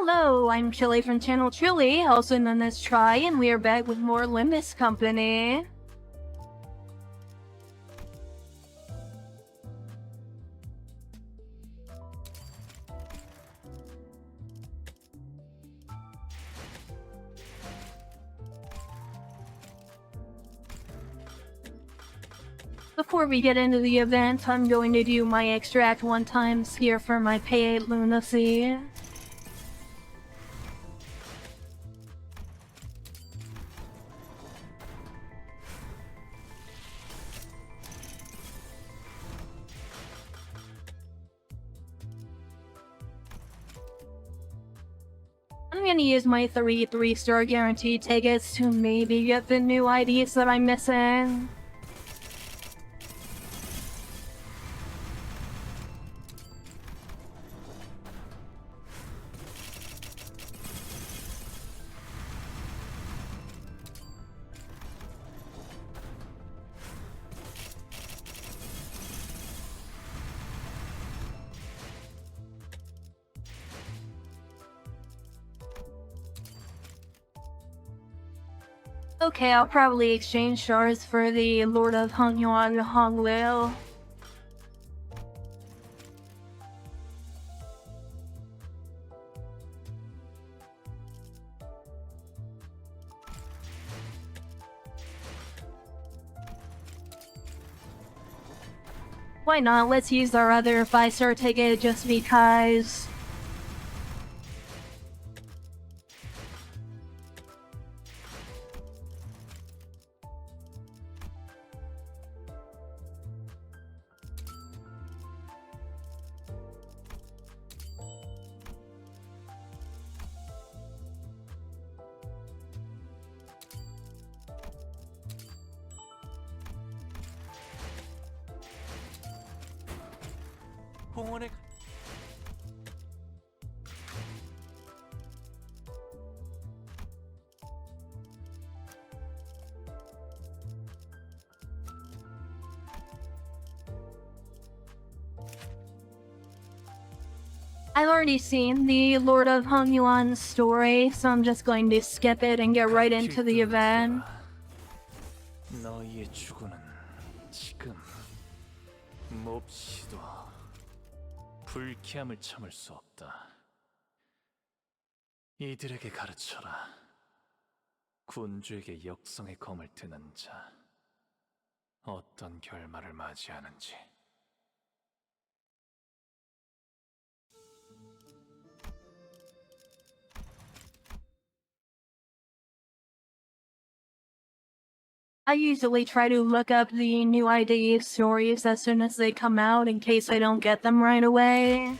Hello, I'm Chylli from channel Chylli, also known as Try, and we are back with more Limbus company. Before we get into the event, I'm going to do my extract 1 times here for my pay 8 lunacy. I'm gonna use my 3-star guaranteed tickets to maybe get the new IDs that I'm missing. Okay, I'll probably exchange shards for the Lord of Hongyuan Honglil. Why not? Let's use our other 5-star ticket just because. 공원에 I've already seen the Lord of Hongyuan story, so I'm just going to skip it and get right into the event. 너희의 죽음은 지금 몹시도 불쾌함을 참을 수 없다. 이들에게 가르쳐라. 군주에게 역성의 검을 드는 자 어떤 결말을 맞이하는지. I usually try to look up the new ID stories as soon as they come out in case I don't get them right away.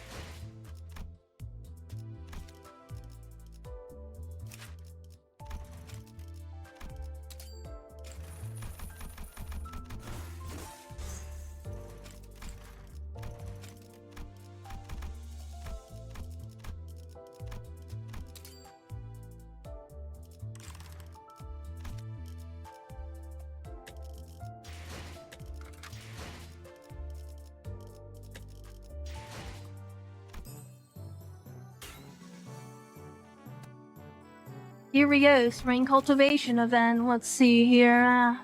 Here we go, spring cultivation event. Let's see here.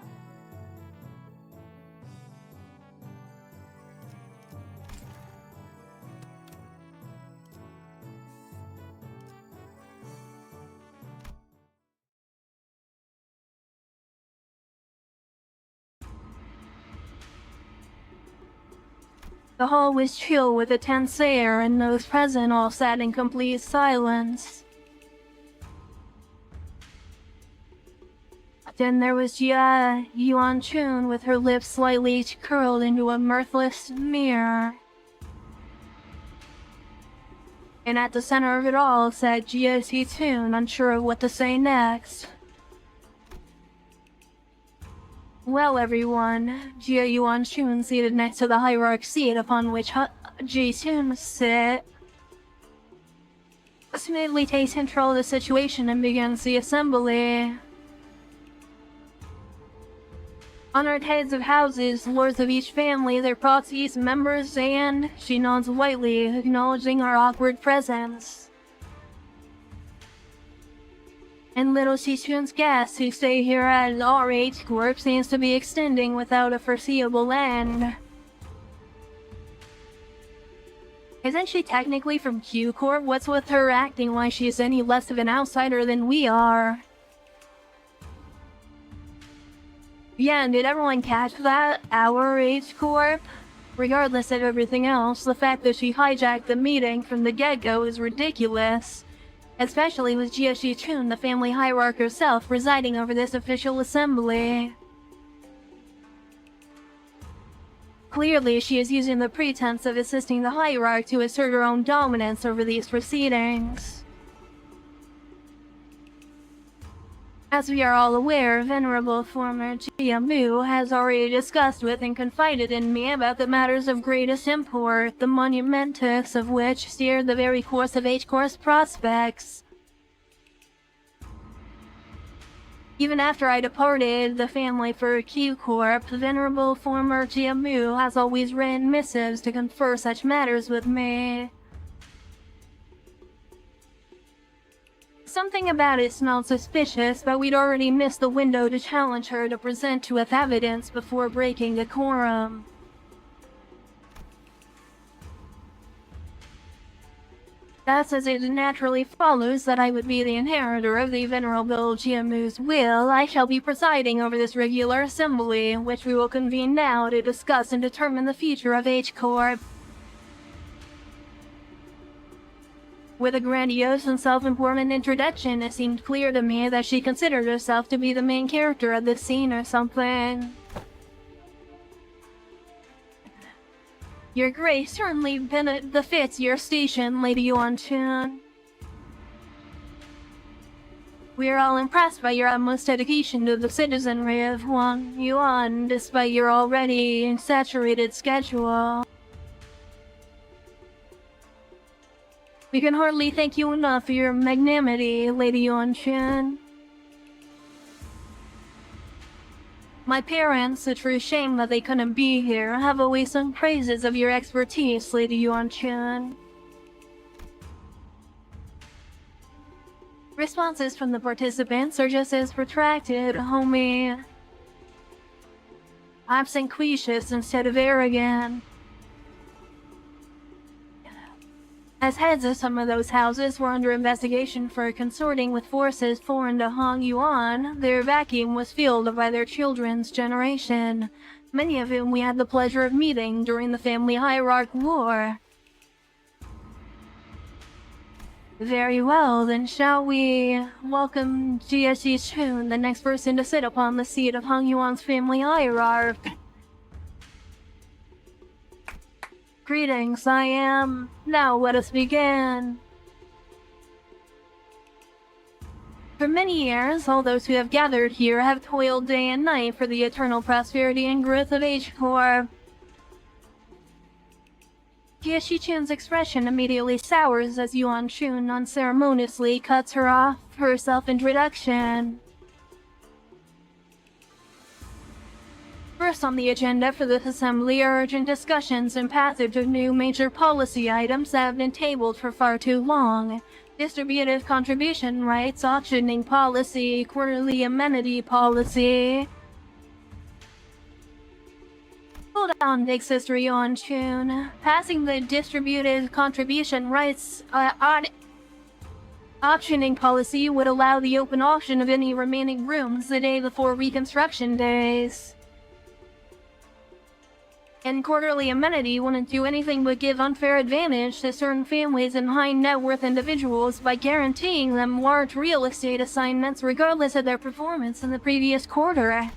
The hall was chill with a tense air, and those present all sat in complete silence. Then there was Yuan Chun with her lips slightly curled into a mirthless sneer. And at the center of it all sat Jia Tun, unsure of what to say next. Well, everyone, Jia Yuan Chun seated next to the Hierarch seat upon which Ji Tun sit, smoothly takes control of the situation and begins the assembly. Honored heads of houses, lords of each family, their proxies, members, and she nods whitely, acknowledging our awkward presence. And little Sichuan's gas who stay here at RH Corp seems to be extending without a foreseeable end. Isn't she technically from Q Corp? What's with her acting like she's any less of an outsider than we are? Yeah, and did everyone catch that? Our H Corp? Regardless of everything else, the fact that she hijacked the meeting from the get-go is ridiculous. Especially with Jia Shichun, the family hierarch herself, presiding over this official assembly. Clearly, she is using the pretense of assisting the hierarch to assert her own dominance over these proceedings. As we are all aware, venerable former Jia Mu has already discussed with and confided in me about the matters of greatest import, the monumentous of which steered the very course of H-Corp's prospects. Even after I departed the family for Q Corp, the venerable former Jia Mu has always written missives to confer such matters with me. Something about it smelled suspicious, but we'd already missed the window to challenge her to present to us evidence before breaking decorum. Thus, as it naturally follows that I would be the inheritor of the venerable Jia Mu's will, I shall be presiding over this regular assembly, which we will convene now to discuss and determine the future of H-Corp. With a grandiose and self-important introduction, it seemed clear to me that she considered herself to be the main character of the scene or something. Your grace certainly befits your station, Lady Yuan-chun. We are all impressed by your utmost dedication to the citizenry of Wang Yuan, despite your already saturated schedule. We can hardly thank you enough for your magnanimity, Lady Yuan-chun. My parents, a true shame that they couldn't be here, have always sung praises of your expertise, Lady Yuan-chun. Responses from the participants are just as protracted, homie. Obsequious instead of arrogant. As heads of some of those houses were under investigation for consorting with forces foreign to Hong Yuan, their vacuum was filled by their children's generation, many of whom we had the pleasure of meeting during the family hierarch war. Very well, then shall we welcome Jia Shichun, the next person to sit upon the seat of Hong Yuan's family hierarch. Greetings, I am. Now let us begin. For many years, all those who have gathered here have toiled day and night for the eternal prosperity and growth of H-Corp. Jia Shichun's expression immediately sours as Yuan-chun unceremoniously cuts her off her self-introduction. First on the agenda for this assembly are urgent discussions and passage of new major policy items that have been tabled for far too long. Distributive contribution rights, auctioning policy, quarterly amenity policy. Hold on, big sister Yuan-chun. Passing the distributive contribution rights auctioning policy would allow the open auction of any remaining rooms the day before reconstruction days. And quarterly amenity wouldn't do anything but give unfair advantage to certain families and high net worth individuals by guaranteeing them large real estate assignments regardless of their performance in the previous quarter.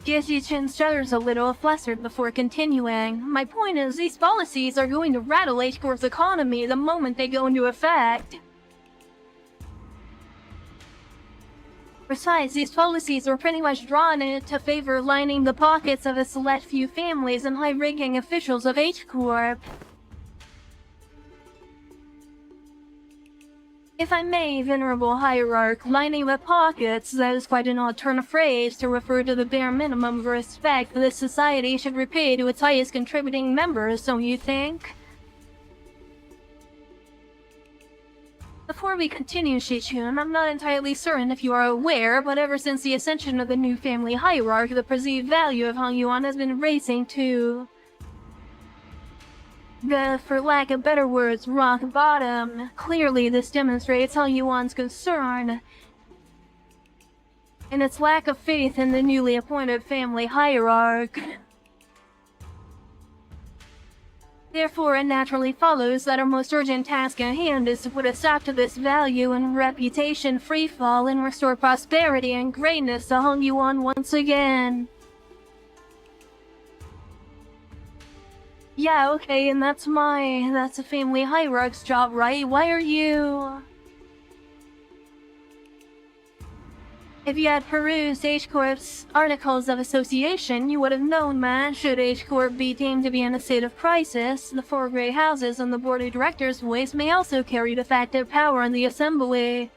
Jia Shichun stutters a little, flustered before continuing. My point is, these policies are going to rattle H-Corp's economy the moment they go into effect. Besides, these policies were pretty much drawn in to favor lining the pockets of a select few families and high-ranking officials of H-Corp. If I may, venerable hierarch, lining the pockets, that is quite an odd turn of phrase to refer to the bare minimum of respect this society should repay to its highest contributing members, don't you think? Before we continue, Shichun, I'm not entirely certain if you are aware, but ever since the ascension of the new family hierarch, the perceived value of Hongyuan has been racing to the, for lack of better words, rock bottom. Clearly, this demonstrates Hongyuan's concern and its lack of faith in the newly appointed family hierarch. Therefore, it naturally follows that our most urgent task at hand is to put a stop to this value and reputation freefall and restore prosperity and greatness to Hongyuan once again. Yeah, okay, and that's a family hierarch's job, right? Why are you... If you had perused H-Corp's articles of association, you would have known that, should H-Corp be deemed to be in a state of crisis, the four Grey Houses and the Board of Directors' voice may also carry de facto power in the Assembly.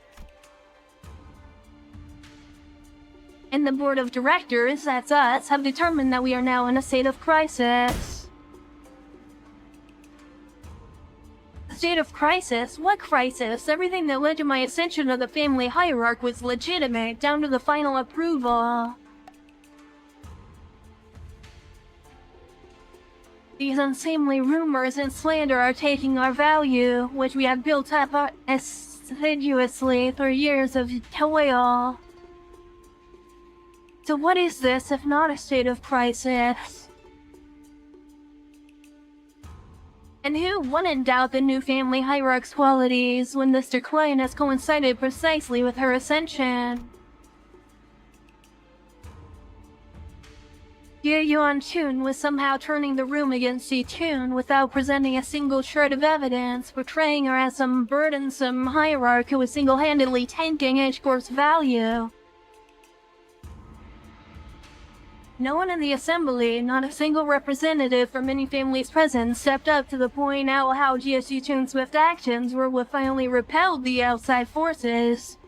And the Board of Directors, that's us, have determined that we are now in a state of crisis. State of crisis? What crisis? Everything that led to my ascension of the family hierarch was legitimate, down to the final approval. These unseemly rumors and slander are taking our value, which we have built up assiduously through years of toil. So what is this if not a state of crisis? And who wouldn't doubt the new family hierarch's qualities when this decline has coincided precisely with her ascension? Ye Yuan Chun was somehow turning the room against Ji Chun without presenting a single shred of evidence, portraying her as some burdensome hierarch who was single-handedly tanking H-Corp's value. No one in the Assembly, not a single representative from any families present, stepped up to point out how Ji Chun's swift actions were what finally repelled the outside forces,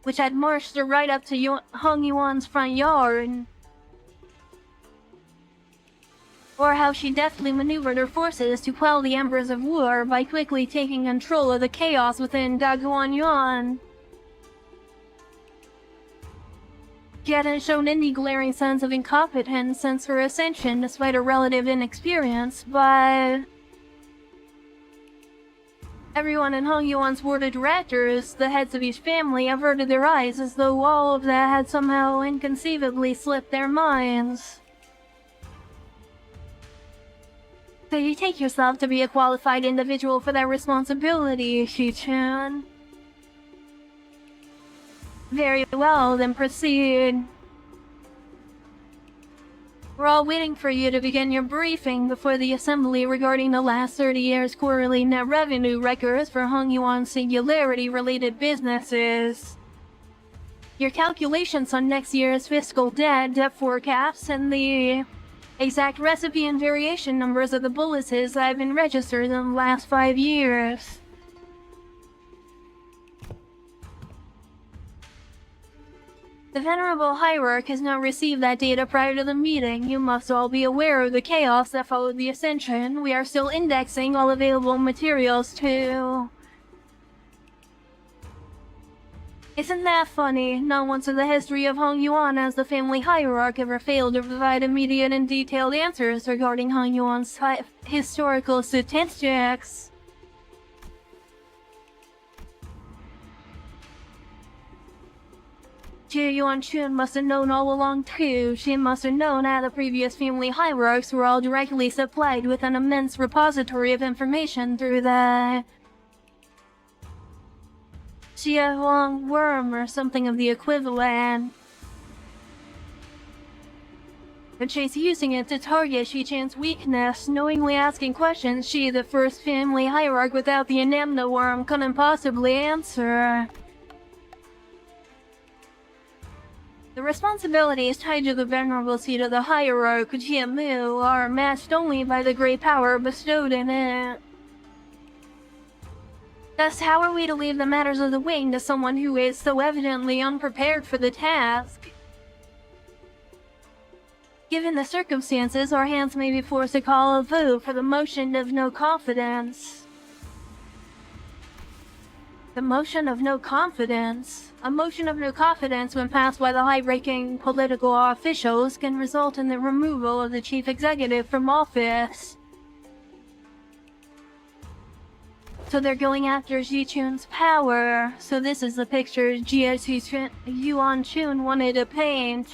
which had marched her right up to Hong Yuan's front yard. Or how she deftly maneuvered her forces to quell the embers of war by quickly taking control of the chaos within Daguan Yuan. She hadn't shown any glaring signs of incompetence since her ascension, despite her relative inexperience, but... Everyone in Hong Yuan's board of directors, the heads of each family, averted their eyes as though all of that had somehow inconceivably slipped their minds. So you take yourself to be a qualified individual for that responsibility, Shi-chan. Very well, then proceed. We're all waiting for you to begin your briefing before the Assembly regarding the last 30 years' quarterly net revenue records for Hong Yuan singularity-related businesses. Your calculations on next year's fiscal debt forecasts, and the exact recipe and variation numbers of the boluses that have been registered in the last 5 years. The Venerable Hierarch has not received that data prior to the meeting. You must all be aware of the chaos that followed the ascension. We are still indexing all available materials too. Isn't that funny? Not once in the history of Hong Yuan has the family hierarch ever failed to provide immediate and detailed answers regarding Hong Yuan's historical statistics. Ji Yuan Chun must have known all along too. She must have known how the previous family hierarchs were all directly supplied with an immense repository of information through the Xia Huang worm or something of the equivalent. But she's using it to target Shi-chan's weakness, knowingly asking questions she, the first family hierarch without the anemna worm, couldn't possibly answer. The responsibilities tied to the venerable seat of the hierarch, Jiamu, are matched only by the great power bestowed in it. Thus, how are we to leave the matters of the wing to someone who is so evidently unprepared for the task? Given the circumstances, our hands may be forced to call a vote for the motion of no confidence. The motion of no confidence. A motion of no confidence when passed by the high-ranking political officials can result in the removal of the chief executive from office. So they're going after Ji-chun's power. So this is the picture Yuan-chun wanted to paint.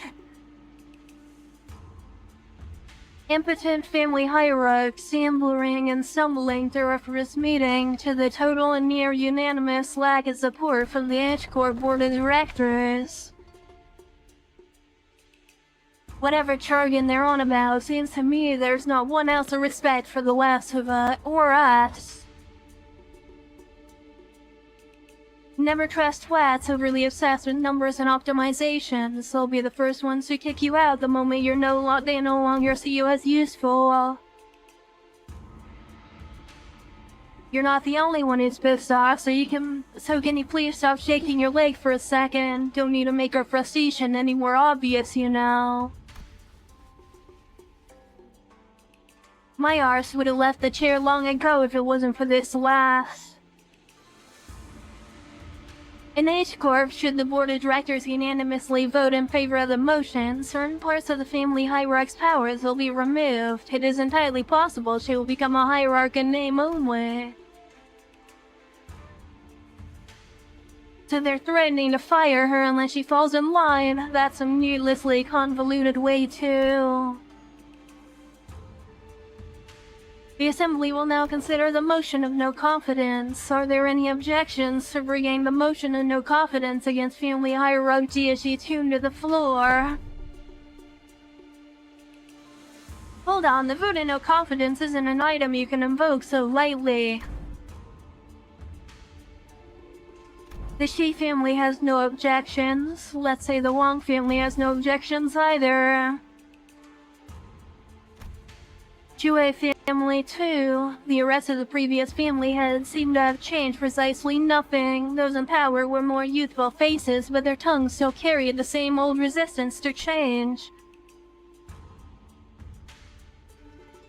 Impotent family hierarch, ambling and stumbling through a first meeting to the total and near unanimous lack of support from the H-Corps board of directors. Whatever jargon they're on about, seems to me there's not one ounce of respect for the last of or us. Never trust twats overly obsessed with numbers and optimizations. They'll be the first ones to kick you out the moment they no longer see you as useful. You're not the only one who's pissed off, so can you please stop shaking your leg for a second? Don't need to make our frustration any more obvious, you know. My arse would have left the chair long ago if it wasn't for this last. In H-Corp, should the board of directors unanimously vote in favor of the motion, certain parts of the family hierarch's powers will be removed. It is entirely possible she will become a hierarch in name only. So they're threatening to fire her unless she falls in line. That's a needlessly convoluted way to... The Assembly will now consider the motion of no confidence. Are there any objections to bringing the motion of no confidence against family hierarch Ji-chun to the floor? Hold on, the vote of no confidence isn't an item you can invoke so lightly. The Shi family has no objections. Let's say the Wang family has no objections either. Jue family too. The rest of the previous family heads seem to have changed precisely nothing. Those in power were more youthful faces, but their tongues still carried the same old resistance to change.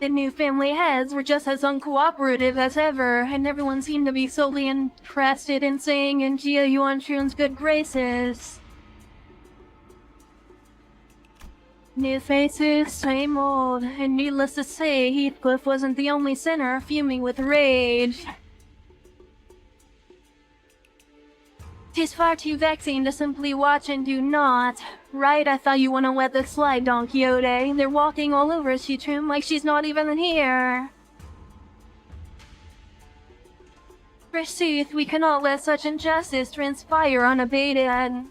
The new family heads were just as uncooperative as ever, and everyone seemed to be solely interested in staying in Jia Yuan-chun's good graces. New faces, same old, and needless to say, Heathcliff wasn't the only sinner fuming with rage. Tis far too vexing to simply watch and do not. Right, I thought you wouldn't let this slide, Don Quixote. They're walking all over Ji-chun like she's not even here. Forsooth, we cannot let such injustice transpire unabated.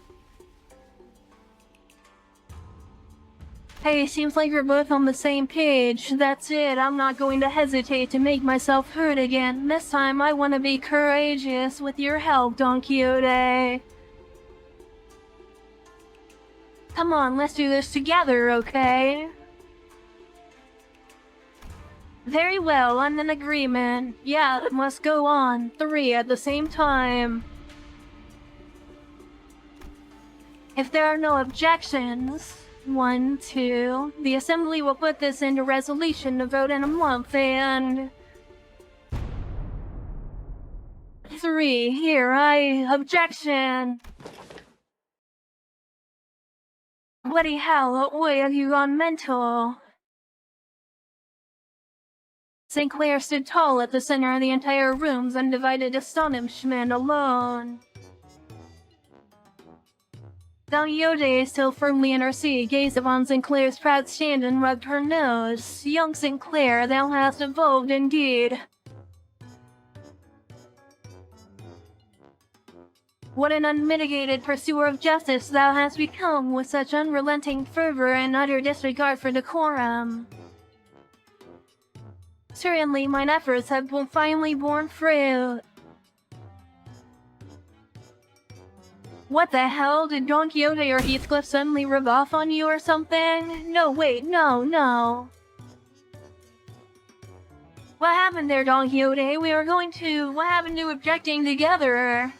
Hey, seems like we're both on the same page. That's it, I'm not going to hesitate to make myself heard again. This time I want to be courageous with your help, Don Quixote. Come on, let's do this together, okay? Very well, I'm in agreement. Yeah, it must go on. 3 at the same time. If there are no objections... 1, 2. The Assembly will put this into resolution to vote in a month, and... 3. Here, objection! Bloody hell, boy, have you gone mental? Sinclair stood tall at the center of the entire room's undivided astonishment alone. Don Quixote, still firmly in her seat, gazed upon Sinclair's proud stand and rubbed her nose. Young Sinclair, thou hast evolved indeed. What an unmitigated pursuer of justice thou hast become, with such unrelenting fervor and utter disregard for decorum. Certainly mine efforts have finally borne fruit. What the hell? Did Don Quixote or Heathcliff suddenly rub off on you or something? No, wait, no. What happened there, Don Quixote? What happened to objecting together?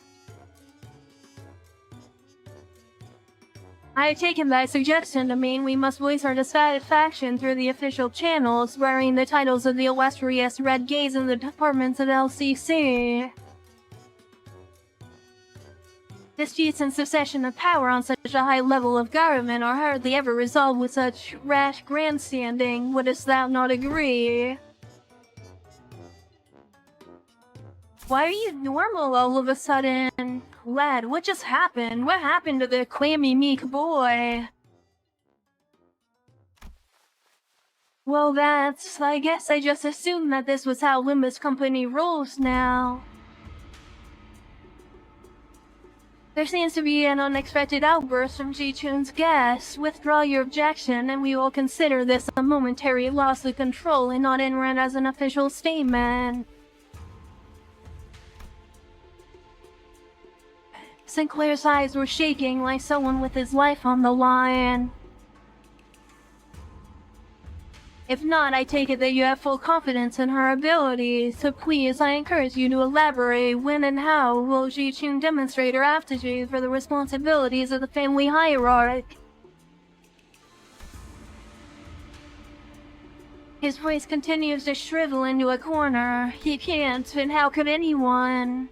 I have taken thy suggestion to mean we must voice our dissatisfaction through the official channels, wearing the titles of the illustrious Red Gaze in the departments of LCC. Disputes and succession of power on such a high level of government are hardly ever resolved with such rash grandstanding. Wouldst thou not agree? Why are you normal all of a sudden? Lad, what just happened? What happened to the clammy meek boy? Well, I guess I just assumed that this was how Limbus Company rolls now. There seems to be an unexpected outburst from Ji-chun's guests. Withdraw your objection, and we will consider this a momentary loss of control and not read as an official statement. Sinclair's eyes were shaking like someone with his life on the line. If not, I take it that you have full confidence in her abilities, so please, I encourage you to elaborate when and how will Ji-chun demonstrate her aptitude for the responsibilities of the family hierarch. His voice continues to shrivel into a corner. He can't, and how could anyone?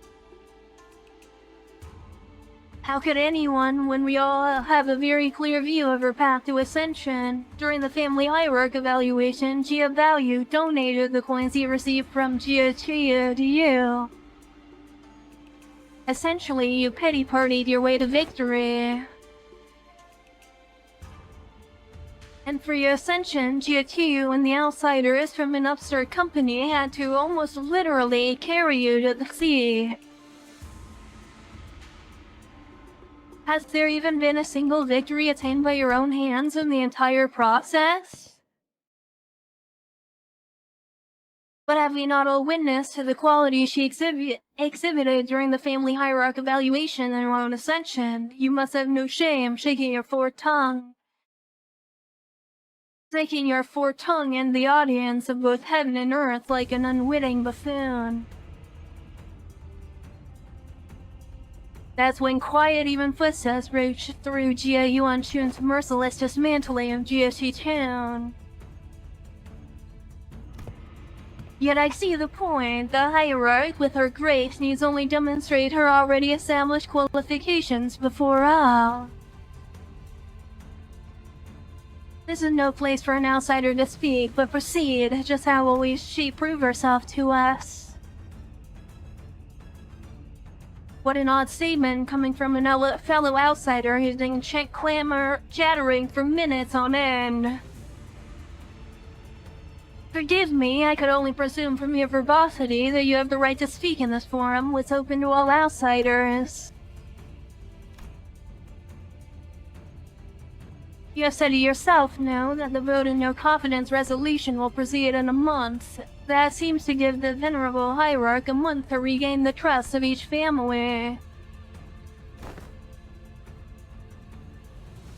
How could anyone when we all have a very clear view of her path to ascension? During the family hierarch evaluation, Jia Value donated the coins he received from Jia Chia to you. Essentially, you pity-partied your way to victory. And for your ascension, Jia Tiu and the outsiders from an upstart company had to almost literally carry you to the sea. Has there even been a single victory attained by your own hands in the entire process? But have we not all witnessed to the quality she exhibited during the family hierarch evaluation and her own ascension? You must have no shame shaking your forked tongue. Shaking your forked tongue in the audience of both heaven and earth like an unwitting buffoon. That's when quiet, even footsteps reached through Jia Yuanchun's merciless dismantling of Jia Shichun. Yet I see the point. The hierarch, with her grace, needs only demonstrate her already established qualifications before all. This is no place for an outsider to speak, but proceed. Just how will she prove herself to us? What an odd statement coming from an fellow outsider who's been chattering for minutes on end. Forgive me, I could only presume from your verbosity that you have the right to speak in this forum, which is open to all outsiders. You have said it yourself, no, that the vote of no confidence resolution will proceed in a month. That seems to give the venerable hierarch a month to regain the trust of each family.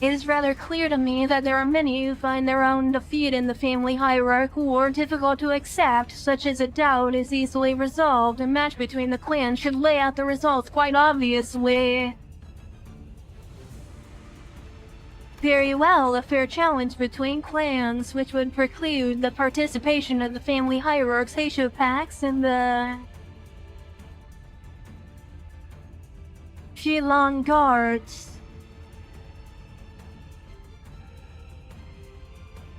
It is rather clear to me that there are many who find their own defeat in the family hierarch war difficult to accept, such as a doubt is easily resolved. A match between the clans should lay out the results quite obviously. Very well, a fair challenge between clans, which would preclude the participation of the family hierarch's Heisho packs and the Shilong Guards.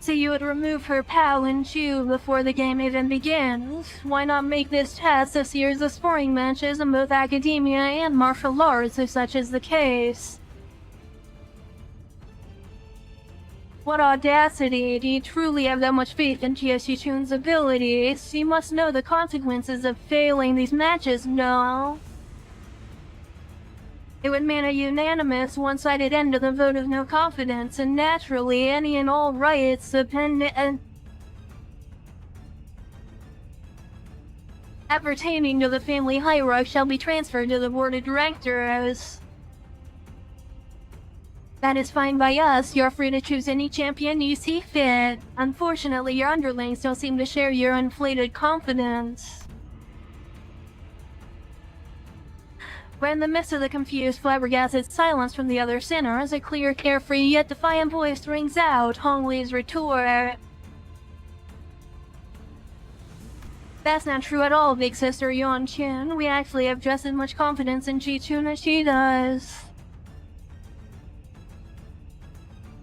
So you would remove her Pao and Chu before the game even begins. Why not make this test a series of sparring matches in both academia and martial arts if such is the case? What audacity! Do you truly have that much faith in Jia Shichun's abilities? You must know the consequences of failing these matches, no? It would mean a unanimous, one-sided end to the vote of no confidence, and naturally, any and all rights appertaining to the family hierarch shall be transferred to the board of directors. That is fine by us. You're free to choose any champion you see fit. Unfortunately, your underlings don't seem to share your inflated confidence. We're in the midst of the confused, flabbergasted silence from the other sinners. A clear, carefree, yet defiant voice rings out, Hong Li's retort. That's not true at all, big sister Yuan Chin. We actually have just as much confidence in Chi-Chun as she does.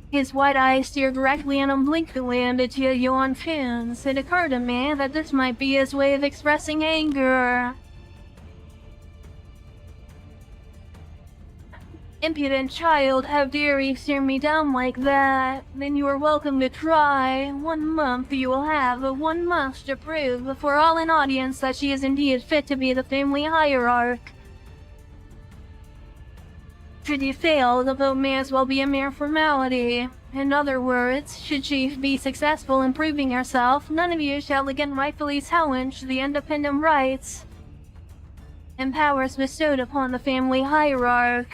His wide eyes stared directly and obliquely into Yuan Chin's. It occurred to me that this might be his way of expressing anger. Impudent child, how dare you stare me down like that? Then you are welcome to try. 1 month you will have, 1 month to prove before all an audience that she is indeed fit to be the family hierarch. Should you fail, the vote may as well be a mere formality. In other words, should she be successful in proving herself, none of you shall again rightfully challenge the independent rights and powers bestowed upon the family hierarch.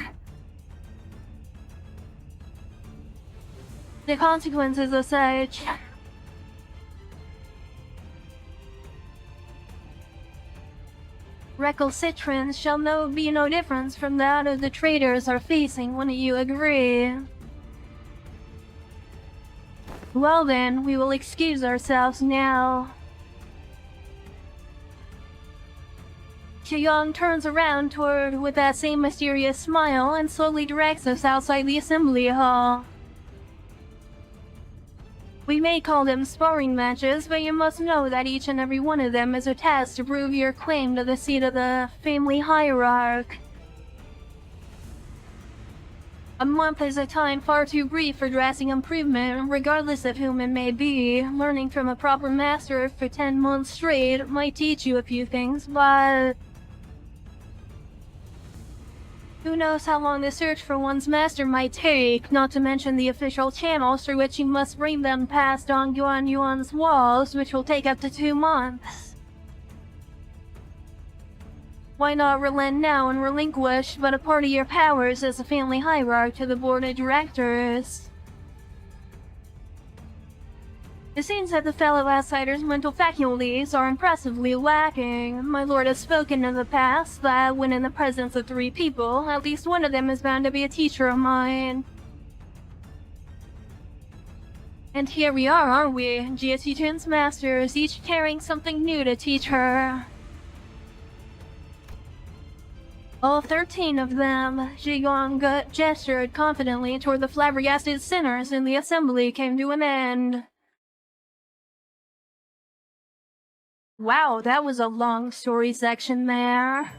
The consequences of such recalcitrance shall be no difference from that of the traitors are facing. Wouldn't you agree? Well then, we will excuse ourselves now. Chiyong turns around with that same mysterious smile and slowly directs us outside the assembly hall. We may call them sparring matches, but you must know that each and every one of them is a task to prove your claim to the seat of the family hierarch. A month is a time far too brief for drastic improvement, regardless of whom it may be. Learning from a proper master for 10 months straight might teach you a few things, but who knows how long the search for one's master might take, not to mention the official channels through which you must bring them past Dong Yuan's walls, which will take up to 2 months. Why not relent now and relinquish but a part of your powers as a family hierarch to the board of directors? It seems that the fellow outsider's mental faculties are impressively lacking. My lord has spoken in the past that when in the presence of 3 people, at least one of them is bound to be a teacher of mine. And here we are, aren't we? Jie Chen's masters, each carrying something new to teach her. All 13 of them, Zhigong gestured confidently toward the flabbergasted sinners, and the assembly came to an end. Wow, that was a long story section there.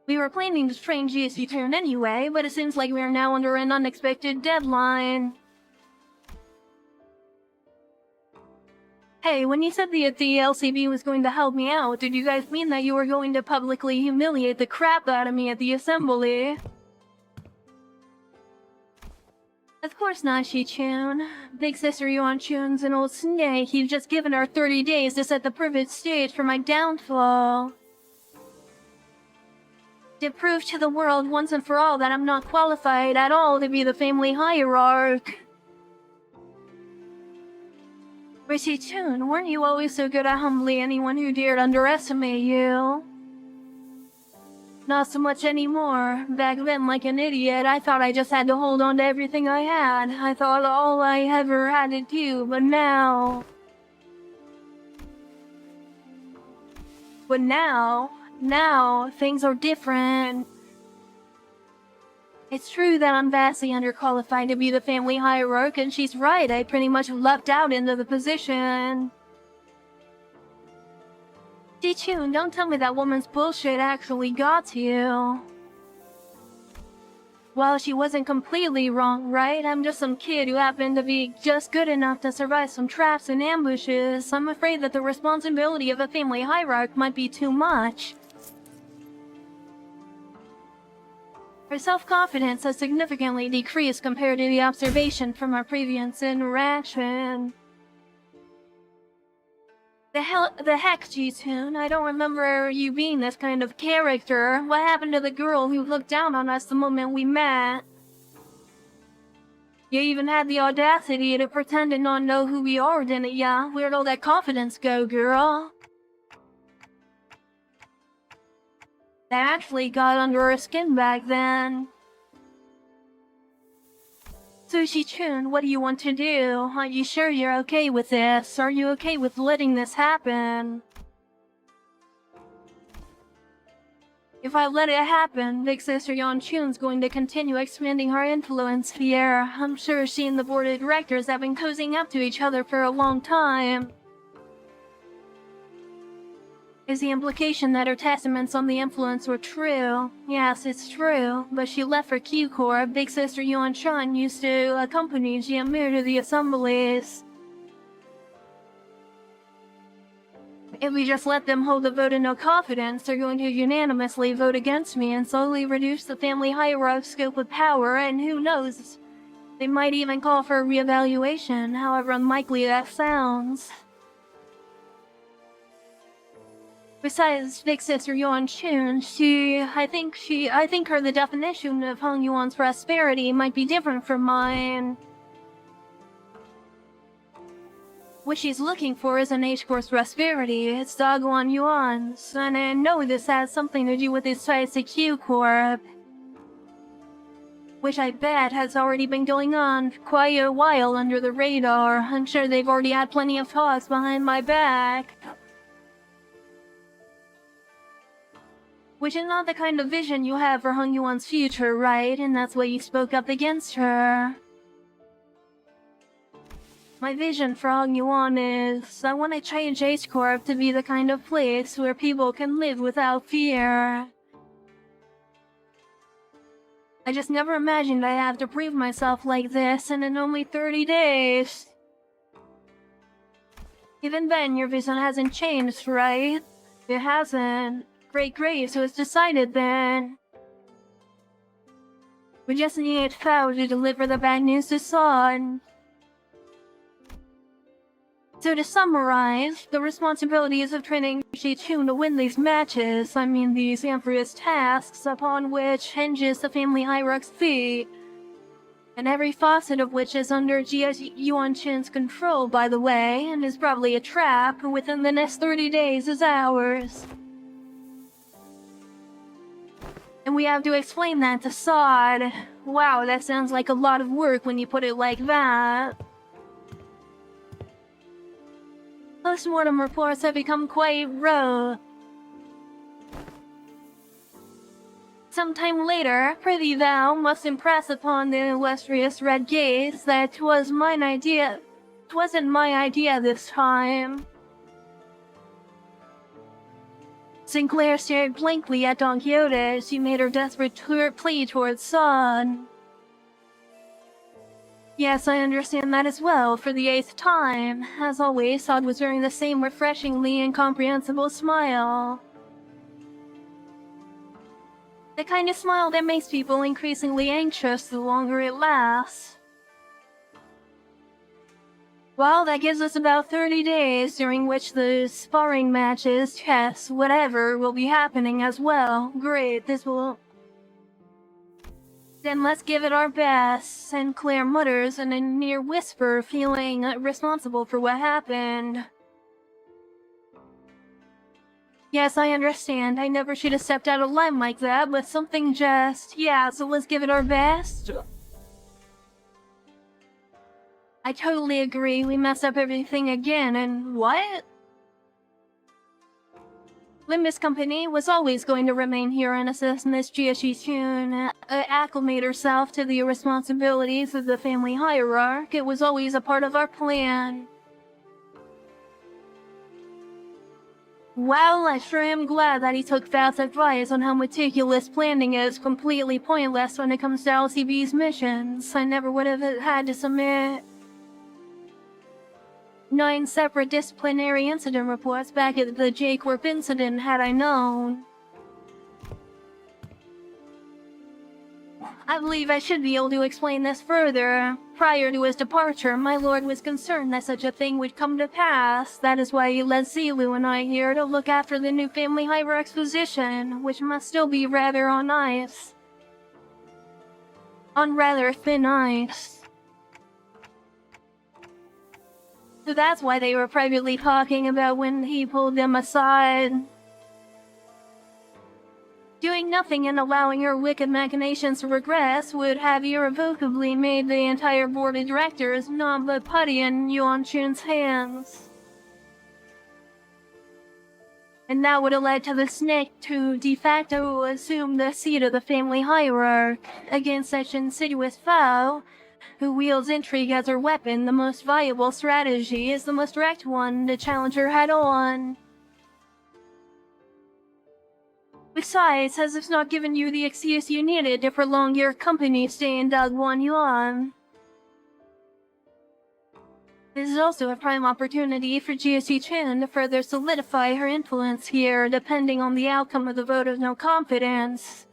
We were planning to train GSC turn anyway, but it seems like we are now under an unexpected deadline. Hey, when you said the LCB was going to help me out, did you guys mean that you were going to publicly humiliate the crap out of me at the assembly? Of course not, Shi-chun. Big sister Yuan-chun's an old snake. You've just given her 30 days to set the perfect stage for my downfall. To prove to the world once and for all that I'm not qualified at all to be the family hierarch. Rishi-chun, weren't you always so good at humbling anyone who dared underestimate you? Not so much anymore. Back then, like an idiot, I thought I just had to hold on to everything I had. I thought all I ever had to do, but now, things are different. It's true that I'm vastly underqualified to be the family hierarch, and she's right, I pretty much lucked out into the position. Ji-chun, don't tell me that woman's bullshit actually got to you. Well, she wasn't completely wrong, right? I'm just some kid who happened to be just good enough to survive some traps and ambushes. I'm afraid that the responsibility of a family hierarch might be too much. Her self-confidence has significantly decreased compared to the observation from our previous interaction. The heck, Ji-chun? I don't remember you being this kind of character. What happened to the girl who looked down on us the moment we met? You even had the audacity to pretend to not know who we are, didn't ya? Where'd all that confidence go, girl? That actually got under her skin back then. Sushi-chun, what do you want to do? Are you sure you're okay with this? Are you okay with letting this happen? If I let it happen, Big Sister Yeon-chun's going to continue expanding her influence here. I'm sure she and the board of directors have been cozying up to each other for a long time. Is the implication that her testaments on the influence were true? Yes, it's true, but she left for Q-Corp. Big Sister Yeon-chun used to accompany Jiamir to the assemblies. If we just let them hold the vote of no confidence, they're going to unanimously vote against me and slowly reduce the family hierarch's scope of power, and who knows, they might even call for a reevaluation, however unlikely that sounds. Besides Big Sister Yeon-chun, I think her the definition of Hong Yuan's prosperity might be different from mine. What she's looking for isn't H-Course prosperity, it's Dogwon Yuan's, and I know this has something to do with his ties to Q-Corp. Which I bet has already been going on for quite a while under the radar. I'm sure they've already had plenty of talks behind my back. Which is not the kind of vision you have for Hong Yuan's future, right? And that's why you spoke up against her. My vision for Hong Yuan is, I want to change H-Corp to be the kind of place where people can live without fear. I just never imagined I'd have to prove myself like this, and in only 30 days. Even then, your vision hasn't changed, right? It hasn't. Great, so it's decided then. We just need Fao to deliver the bad news to Son. So to summarize, the responsibilities of training Shi-chun to win these matches, these amphibious tasks upon which hinges the family hierarch's fate, and every facet of which is under Jia Yuan-chun's control, by the way, and is probably a trap, within the next 30 days is ours. And we have to explain that to Sod. Wow, that sounds like a lot of work when you put it like that. Post-mortem reports have become quite rough. Sometime later, Prithee thou must impress upon the illustrious Red Gaze that 'twas mine idea. 'Twasn't my idea this time. Sinclair stared blankly at Don Quixote as she made her desperate plea towards Son. Yes, I understand that as well, for the 8th time. As always, Sod was wearing the same refreshingly incomprehensible smile. The kind of smile that makes people increasingly anxious the longer it lasts. Well, that gives us about 30 days, during which the sparring matches, tests, whatever, will be happening as well. Great, Then let's give it our best, Sinclair mutters in a near whisper, feeling responsible for what happened. Yes, I understand. I never should have stepped out of line like that, but something just... Yeah, so let's give it our best. I totally agree. We messed up everything again, and what? Limbus Company was always going to remain here and assist Miss Jia acclimate herself to the responsibilities of the family hierarch. It was always a part of our plan. Well, I sure am glad that he took Fao's advice on how meticulous planning is completely pointless when it comes to LCB's missions. I never would have had to submit 9 separate disciplinary incident reports back at the J-Corp incident had I known. I believe I should be able to explain this further. Prior to his departure, my lord was concerned that such a thing would come to pass. That is why he led Zilu and I here to look after the new family hierarch's position, which must still be rather on ice. On rather thin ice. So that's why they were privately talking about when he pulled them aside. Doing nothing and allowing her wicked machinations to regress would have irrevocably made the entire board of directors not but putty in Yuan Chun's hands. And that would have led to the snake to de facto assume the seat of the family hierarch. Against such insidious foe, who wields intrigue as her weapon, the most viable strategy is the most direct one to challenge her head-on. Besides, has this not given you the excuse you needed to prolong your company stay in Dagwon Yuan? This is also a prime opportunity for GSC Chen to further solidify her influence here, depending on the outcome of the vote of no confidence.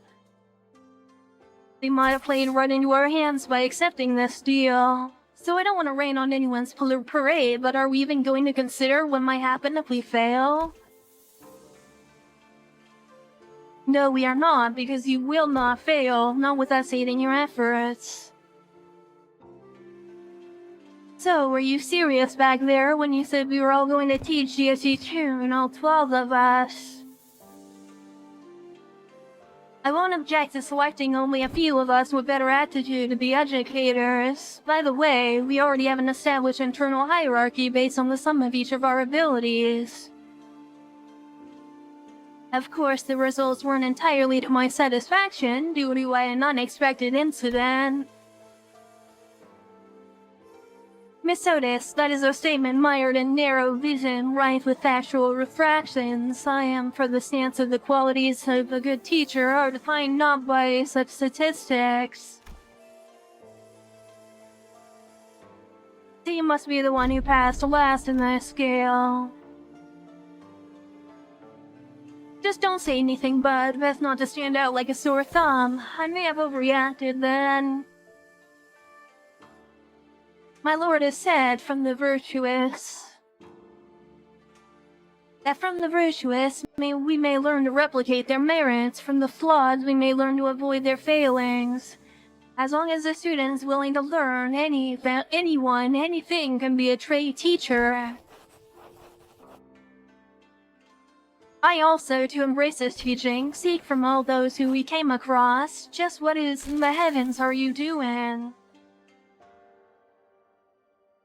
They might have played right into our hands by accepting this deal. So I don't want to rain on anyone's parade, but are we even going to consider what might happen if we fail? No, we are not, because you will not fail, not with us aiding your efforts. So, were you serious back there when you said we were all going to teach GSC Chun, all 12 of us? I won't object to selecting only a few of us with better attitude to be educators. By the way, we already have an established internal hierarchy based on the sum of each of our abilities. Of course, the results weren't entirely to my satisfaction due to an unexpected incident. Miss Otis, that is a statement mired in narrow vision, rife with factual refractions. I am for the stance of the qualities of a good teacher are defined not by such statistics. So you must be the one who passed last in that scale. Just don't say anything, bud. Best not to stand out like a sore thumb. I may have overreacted then. My lord has said from the virtuous we may learn to replicate their merits. From the flawed we may learn to avoid their failings. As long as the student is willing to learn, anything can be a trade teacher. I also, to embrace this teaching, seek from all those who we came across, just what in the heavens are you doing?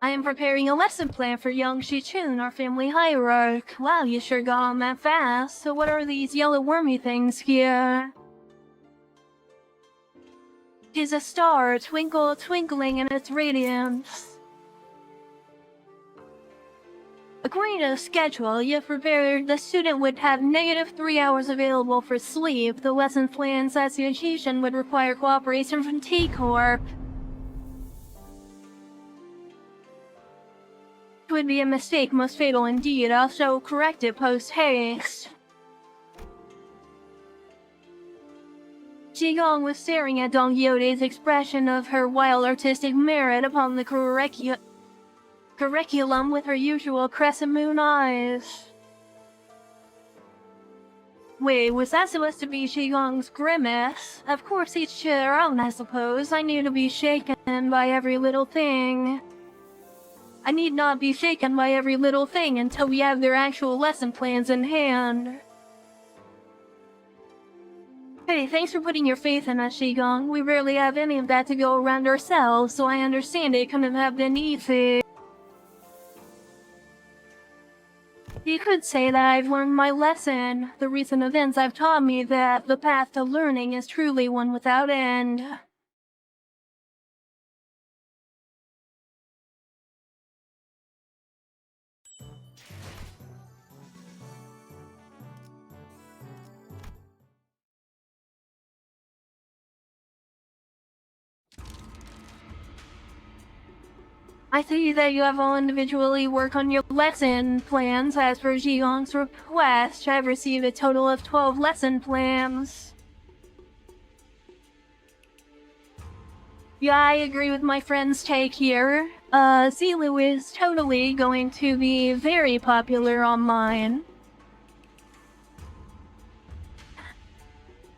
I am preparing a lesson plan for young Shichun, our family hierarch. Wow, you sure got on that fast. So what are these yellow wormy things here? 'Tis a star, twinkling in its radiance. According to the schedule, if prepared, the student would have -3 hours available for sleep. The lesson plan satiation would require cooperation from T-Corp. It would be a mistake most fatal indeed. I'll so correct it post-haste. Qigong was staring at Dong Yode's expression of her wild artistic merit upon the curriculum with her usual crescent moon eyes. Wait, was that supposed to be Qigong's grimace? Of course each to their own, I suppose. I need to be shaken by every little thing. I need not be shaken by every little thing until we have their actual lesson plans in hand. Hey, thanks for putting your faith in us, Qigong. We rarely have any of that to go around ourselves, so I understand it couldn't have been easy. You could say that I've learned my lesson. The recent events have taught me that the path to learning is truly one without end. I see that you have all individually worked on your lesson plans. As per Qigong's request, I've received a total of 12 lesson plans. Yeah, I agree with my friend's take here. Zilu is totally going to be very popular online.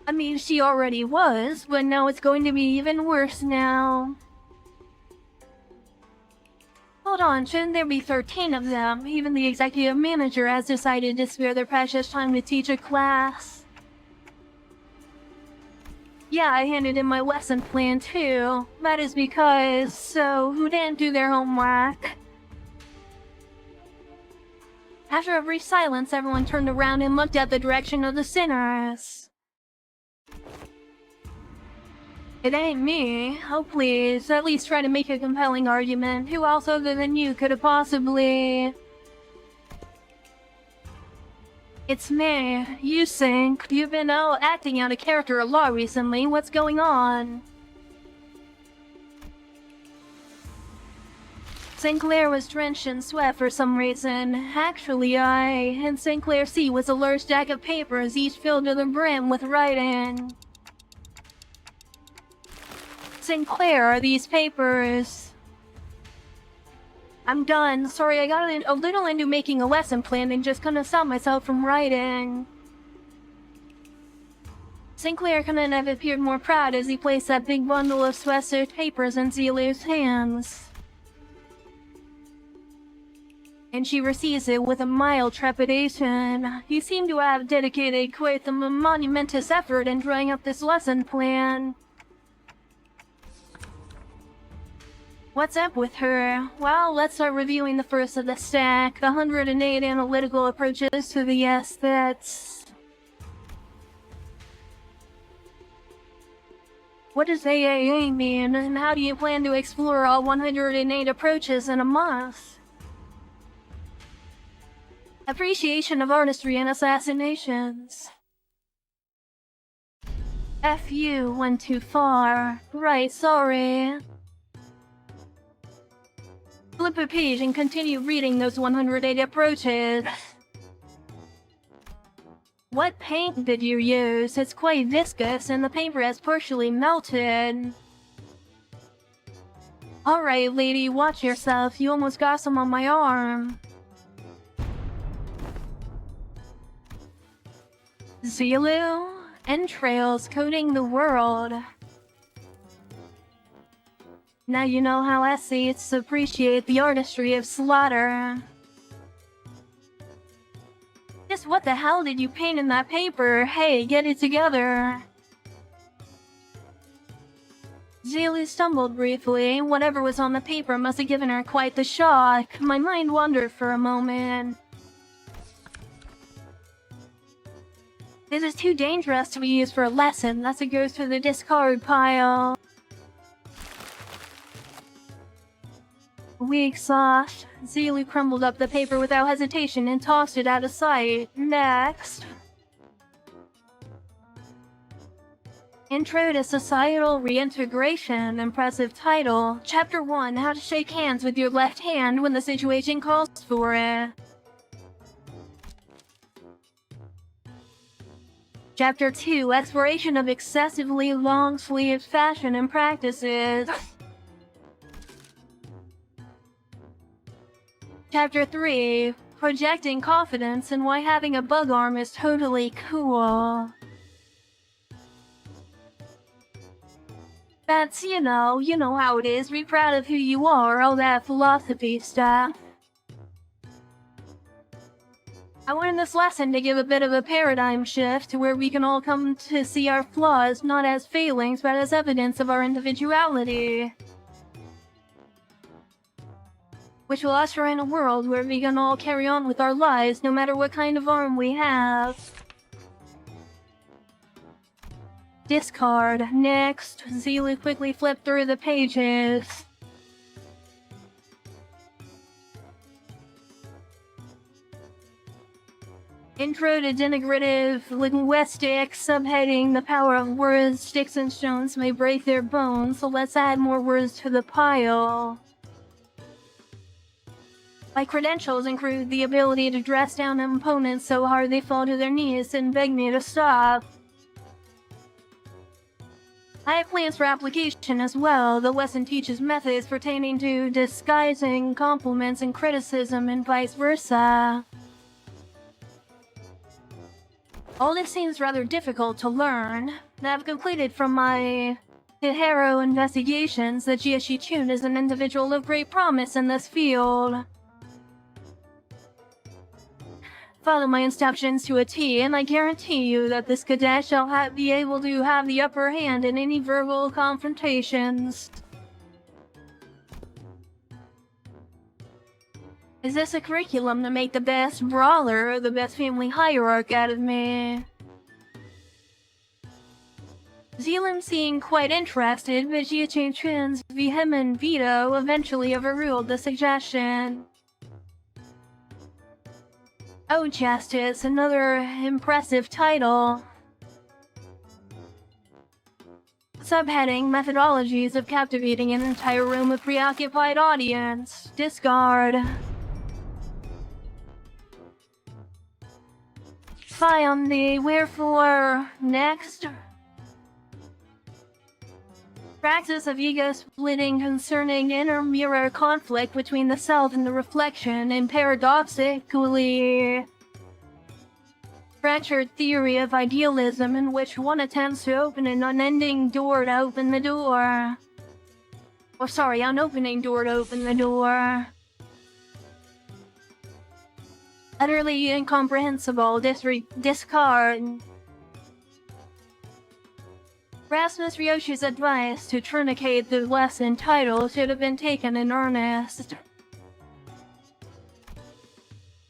I mean, she already was, but now it's going to be even worse now. Hold on, shouldn't there be 13 of them? Even the executive manager has decided to spare their precious time to teach a class. Yeah, I handed in my lesson plan too. That is because, so, who didn't do their homework? After a brief silence, everyone turned around and looked at the direction of the sinners. It ain't me. Oh please, at least try to make a compelling argument. Who else other than you could have possibly... It's me. You Sink. You've been acting out of character a lot recently. What's going on? Sinclair was drenched in sweat for some reason. Actually, and Sinclair C was a large stack of papers, each filled to the brim with writing. Sinclair, are these papers? I'm done. Sorry, I got a little into making a lesson plan and just couldn't stop myself from writing. Sinclair couldn't have appeared more proud as he placed that big bundle of sweat-soaked papers in Zilu's hands. And she receives it with a mild trepidation. You seem to have dedicated quite the monumentous effort in drawing up this lesson plan. What's up with her? Well, let's start reviewing the first of the stack. The 108 analytical approaches to the that's... What does AAA mean, and how do you plan to explore all 108 approaches in a month? Appreciation of artistry and assassinations. F you went too far. Right, sorry. Flip a page and continue reading those 108 approaches. What paint did you use? It's quite viscous and the paper has partially melted. Alright, lady, watch yourself. You almost got some on my arm. Zilu? Entrails coating the world. Now you know how essayists appreciate the artistry of slaughter. Just what the hell did you paint in that paper? Hey, get it together. Zilu stumbled briefly. Whatever was on the paper must have given her quite the shock. My mind wandered for a moment. This is too dangerous to be used for a lesson, thus it goes to the discard pile. Weak sauce. Zilu crumbled up the paper without hesitation and tossed it out of sight. Next. Intro to Societal Reintegration. Impressive title. Chapter 1. How to shake hands with your left hand when the situation calls for it. Chapter 2. Exploration of excessively long-sleeved fashion and practices. Chapter 3. Projecting confidence and why having a bug arm is totally cool. That's, you know how it is. Be proud of who you are, all that philosophy stuff. I wanted this lesson to give a bit of a paradigm shift to where we can all come to see our flaws not as failings but as evidence of our individuality. Which will usher in a world where we can all carry on with our lives no matter what kind of arm we have. Discard. Next. Zilu quickly flipped through the pages. Intro to Denigrative Linguistics, subheading The Power of Words, Sticks and Stones May Break Their Bones, so let's add more words to the pile. My credentials include the ability to dress down opponents so hard they fall to their knees and beg me to stop. I have plans for application as well. The lesson teaches methods pertaining to disguising compliments and criticism and vice versa. All this seems rather difficult to learn. I've completed from my To harrow investigations that Jiashi Chun is an individual of great promise in this field. Follow my instructions to a T, and I guarantee you that this cadet shall be able to have the upper hand in any verbal confrontations. Is this a curriculum to make the best brawler or the best family hierarch out of me? Zealam seemed quite interested, but Jiashi Chun's vehement veto eventually overruled the suggestion. Oh, Justice, another impressive title. Subheading: Methodologies of captivating an entire room of preoccupied audience. Discard. Spy on the wherefore next. Practice of ego splitting concerning inner mirror conflict between the self and the reflection, and paradoxically fractured theory of idealism in which one attempts to open an unending door to open the door. Oh, sorry, an opening door to open the door. Utterly incomprehensible. Discard. Rasmus Ryoshi's advice to truncate the lesson title should have been taken in earnest.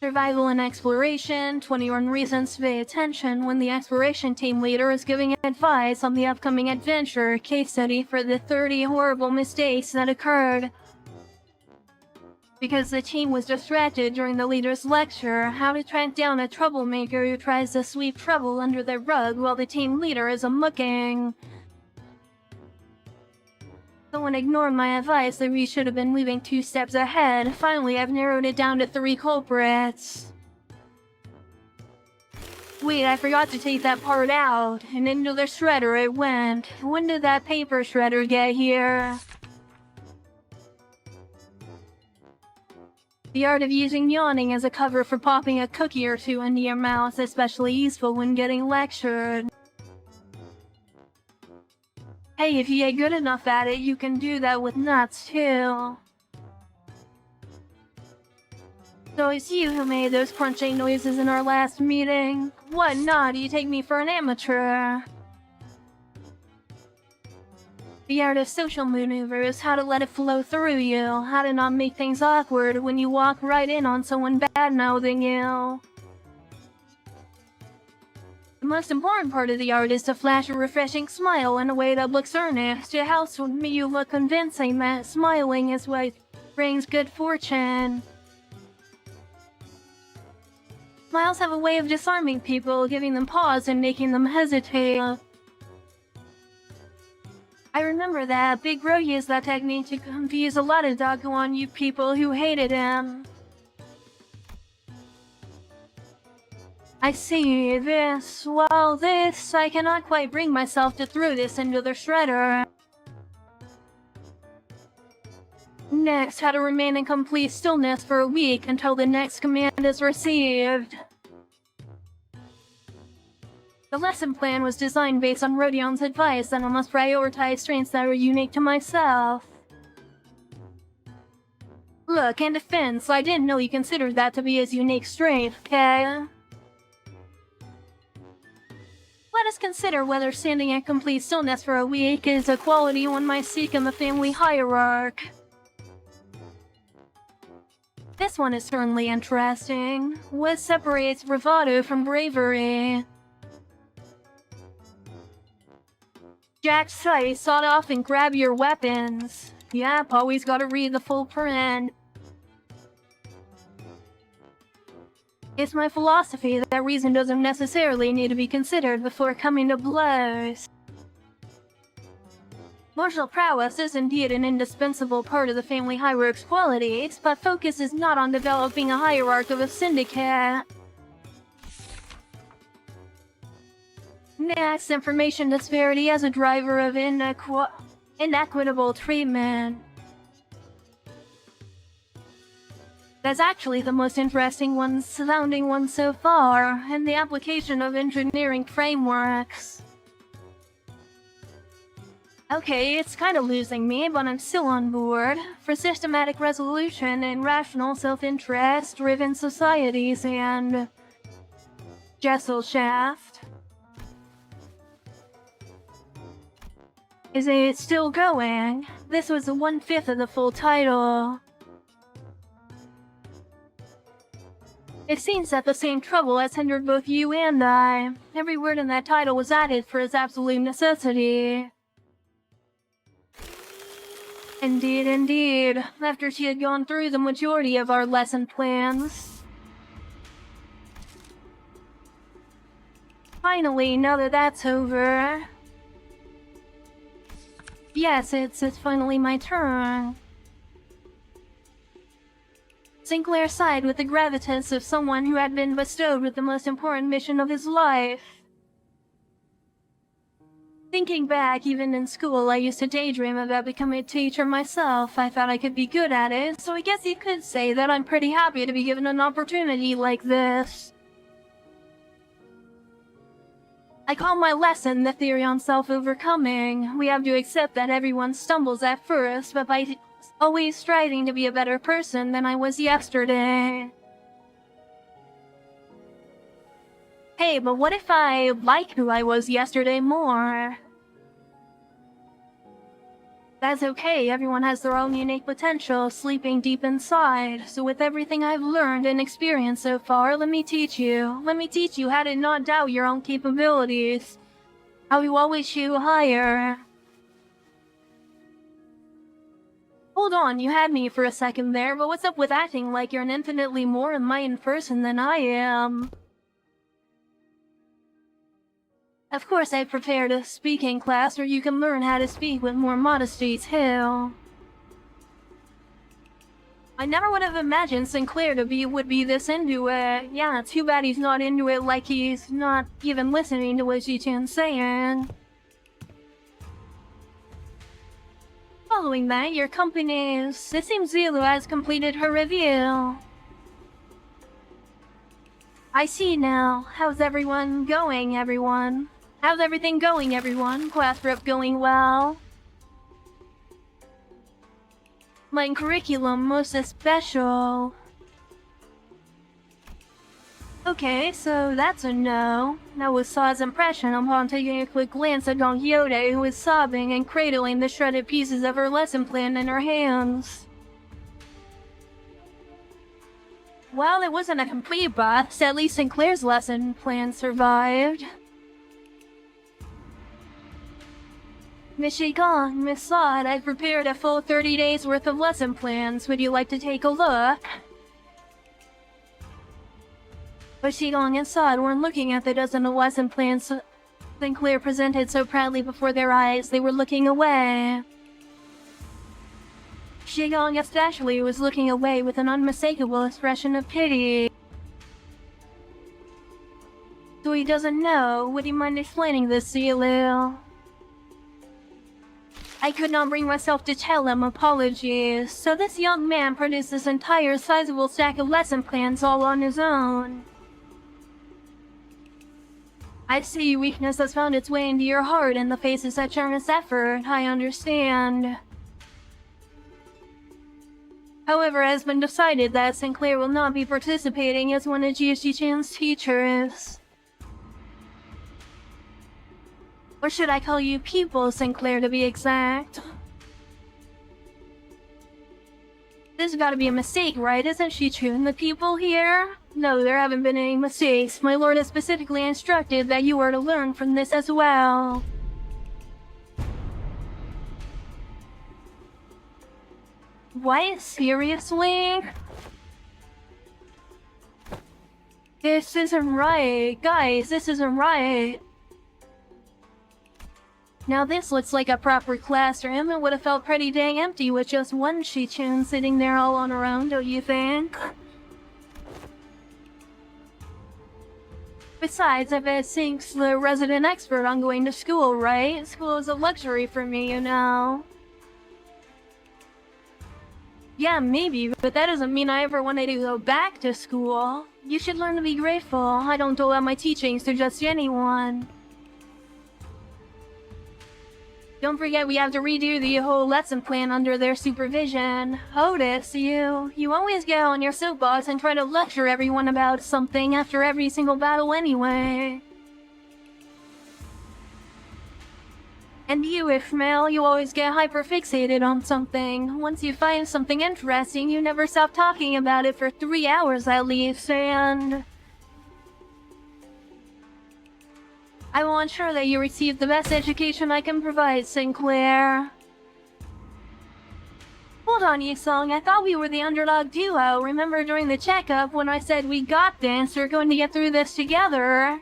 Survival and Exploration, 21 Reasons to Pay Attention when the exploration team leader is giving advice on the upcoming adventure, case study for the 30 horrible mistakes that occurred because the team was distracted during the leader's lecture. How to track down a troublemaker who tries to sweep trouble under the rug while the team leader is a-mucking. Someone ignored my advice that we should have been moving 2 steps ahead. Finally, I've narrowed it down to 3 culprits. Wait, I forgot to take that part out. And into the shredder it went. When did that paper shredder get here? The art of using yawning as a cover for popping a cookie or 2 into your mouth, especially useful when getting lectured. Hey, if you get good enough at it, you can do that with nuts too. So it's you who made those crunching noises in our last meeting. What, not? You take me for an amateur. The art of social maneuvers, how to let it flow through you, how to not make things awkward when you walk right in on someone bad-mouthing you. The most important part of the art is to flash a refreshing smile in a way that looks earnest. It helps you look convincing that smiling is what brings good fortune. Smiles have a way of disarming people, giving them pause and making them hesitate. I remember that Big Bro used that technique to confuse a lot of doggone you people who hated him. I see this. Well, this, I cannot quite bring myself to throw this into the shredder. Next, how to remain in complete stillness for a week until the next command is received. The lesson plan was designed based on Rodion's advice that I must prioritize strengths that are unique to myself. Look, in defense, I didn't know you considered that to be his unique strength, okay? Let us consider whether standing in complete stillness for a week is a quality one might seek in the family hierarch. This one is certainly interesting. What separates bravado from bravery? Jack Sight, sawed off and grab your weapons. Yep, always gotta read the full print. It's my philosophy that reason doesn't necessarily need to be considered before coming to blows. Martial prowess is indeed an indispensable part of the family hierarch's qualities, but focus is not on developing a hierarch of a syndicate. Next, information disparity as a driver of inequitable treatment. That's actually the most interesting one, surrounding one so far, and the application of engineering frameworks. Okay, it's kind of losing me, but I'm still on board. For systematic resolution in rational self-interest, driven societies, and Jesselchaft. Is it still going? This was 1/5 of the full title. It seems that the same trouble has hindered both you and I. Every word in that title was added for its absolute necessity. Indeed, indeed. After she had gone through the majority of our lesson plans. Finally, now that that's over... Yes, it's finally my turn. Sinclair sighed with the gravitas of someone who had been bestowed with the most important mission of his life. Thinking back, even in school, I used to daydream about becoming a teacher myself. I thought I could be good at it, so I guess you could say that I'm pretty happy to be given an opportunity like this. I call my lesson the theory on self-overcoming. We have to accept that everyone stumbles at first, but by always striving to be a better person than I was yesterday. Hey, but what if I like who I was yesterday more? That's okay, everyone has their own unique potential sleeping deep inside. So with everything I've learned and experienced so far, let me teach you. Let me teach you how to not doubt your own capabilities. How you always shoot higher. Hold on, you had me for a second there, but what's up with acting like you're an infinitely more enlightened person than I am? Of course, I prepared a speaking class where you can learn how to speak with more modesty, too. I never would have imagined Sinclair would be this into it. Yeah, too bad he's not into it like he's not even listening to what Ji-chan's saying. Following that, your company's... It seems Zulu has completed her review. I see now. How's everyone going, everyone? How's everything going, everyone? Class prep going well? My curriculum most special. Okay, so that's a no. That was Saw's impression upon taking a quick glance at Don Quixote, who was sobbing and cradling the shredded pieces of her lesson plan in her hands. Well, it wasn't a complete bust. At least Sinclair's lesson plan survived. Miss Shigang, Miss Sod, I've prepared a full 30 days worth of lesson plans. Would you like to take a look? But Shigang and Sod weren't looking at the dozen of lesson plans Sinclair presented so proudly before their eyes. They were looking away. Shigang especially was looking away with an unmistakable expression of pity. So he doesn't know. Would you mind explaining this to you, Lil? I could not bring myself to tell him. Apologies. So this young man produced this entire sizable stack of lesson plans all on his own. I see weakness has found its way into your heart in the face of such earnest effort. I understand. However, it has been decided that Sinclair will not be participating as one of Ji-chan's teachers. Or should I call you people, Sinclair, to be exact? This has gotta be a mistake, right? Isn't she choosing the people here? No, there haven't been any mistakes. My lord has specifically instructed that you are to learn from this as well. What? Seriously? This isn't right. Guys, this isn't right. Now this looks like a proper classroom. It would have felt pretty dang empty with just one Ji-chan sitting there all on her own, don't you think? Besides, I bet Sink's the resident expert on going to school, right? School is a luxury for me, you know. Yeah, maybe, but that doesn't mean I ever wanted to go back to school. You should learn to be grateful. I don't dole out my teachings to just anyone. Don't forget we have to redo the whole lesson plan under their supervision. Otis, you always get on your soapbox and try to lecture everyone about something after every single battle anyway. And you, Ishmael, you always get hyperfixated on something. Once you find something interesting, you never stop talking about it for 3 hours at least, and I will ensure that you receive the best education I can provide, Sinclair. Hold on, Yisung, I thought we were the underdog duo. Remember during the checkup when I said we got this, we're going to get through this together?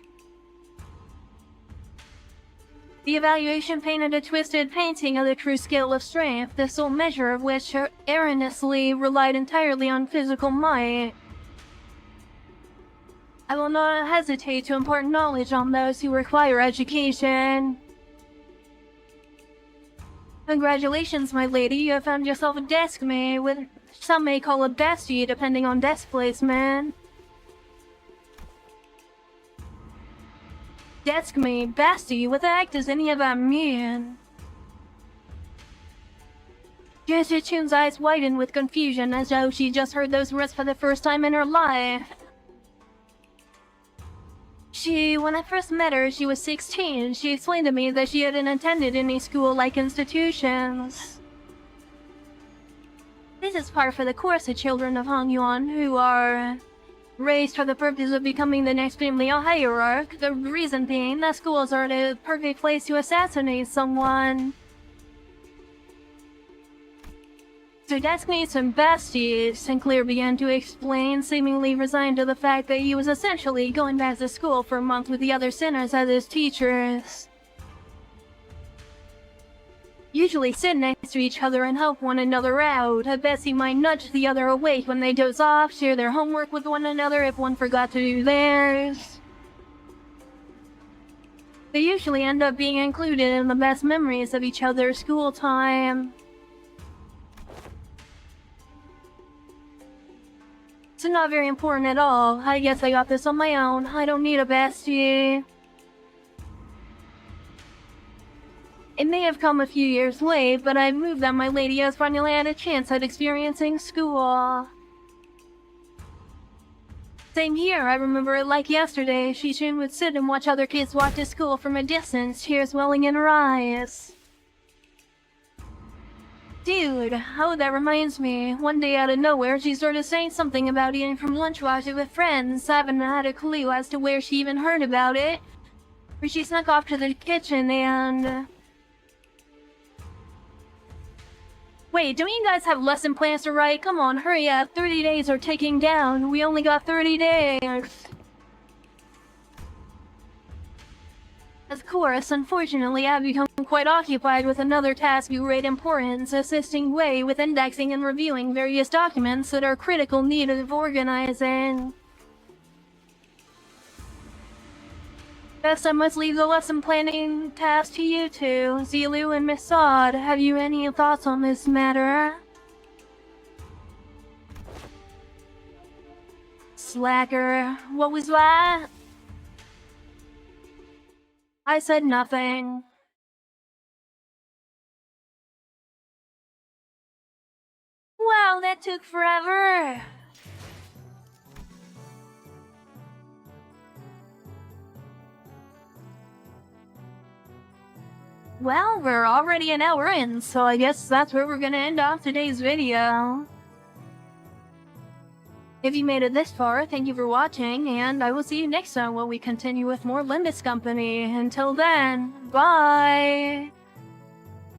The evaluation painted a twisted painting of the true scale of strength, the sole measure of which erroneously relied entirely on physical might. I will not hesitate to impart knowledge on those who require education. Congratulations, my lady, you have found yourself a desk mate, with some may call a bestie depending on desk placement. Desk mate, bestie, what the heck does any of that mean? Jessica's eyes widened with confusion as though she just heard those words for the first time in her life. When I first met her, she was 16. She explained to me that she hadn't attended any school-like institutions. This is par for the course of children of Hongyuan who are raised for the purpose of becoming the next family hierarch. The reason being that schools are the perfect place to assassinate someone. So deskmates and besties, Sinclair began to explain, seemingly resigned to the fact that he was essentially going back to school for a month with the other sinners as his teachers. Usually sit next to each other and help one another out. A bestie might nudge the other awake when they doze off, share their homework with one another if one forgot to do theirs. They usually end up being included in the best memories of each other's school time. It's not very important at all. I guess I got this on my own. I don't need a bestie. It may have come a few years late, but I've moved that my lady has finally had a chance at experiencing school. Same here, I remember it like yesterday. She soon would sit and watch other kids walk to school from a distance, tears welling in her eyes. Dude, oh, that reminds me. One day out of nowhere, she started saying something about eating from lunchboxes with friends. I haven't had a clue as to where she even heard about it. Or she snuck off to the kitchen and... Wait, don't you guys have lesson plans to write? Come on, hurry up. 30 days are ticking down. We only got 30 days. Of course, unfortunately, I've become quite occupied with another task of great importance, assisting Wei with indexing and reviewing various documents that are critical need of organizing. Guess I must leave the lesson planning task to you two. Zilu and Miss Sod, have you any thoughts on this matter? Slacker, what was that? I said nothing. Wow, that took forever. Well, we're already an hour in, so I guess that's where we're gonna end off today's video. If you made it this far, thank you for watching, and I will see you next time when we continue with more Limbus Company. Until then, bye!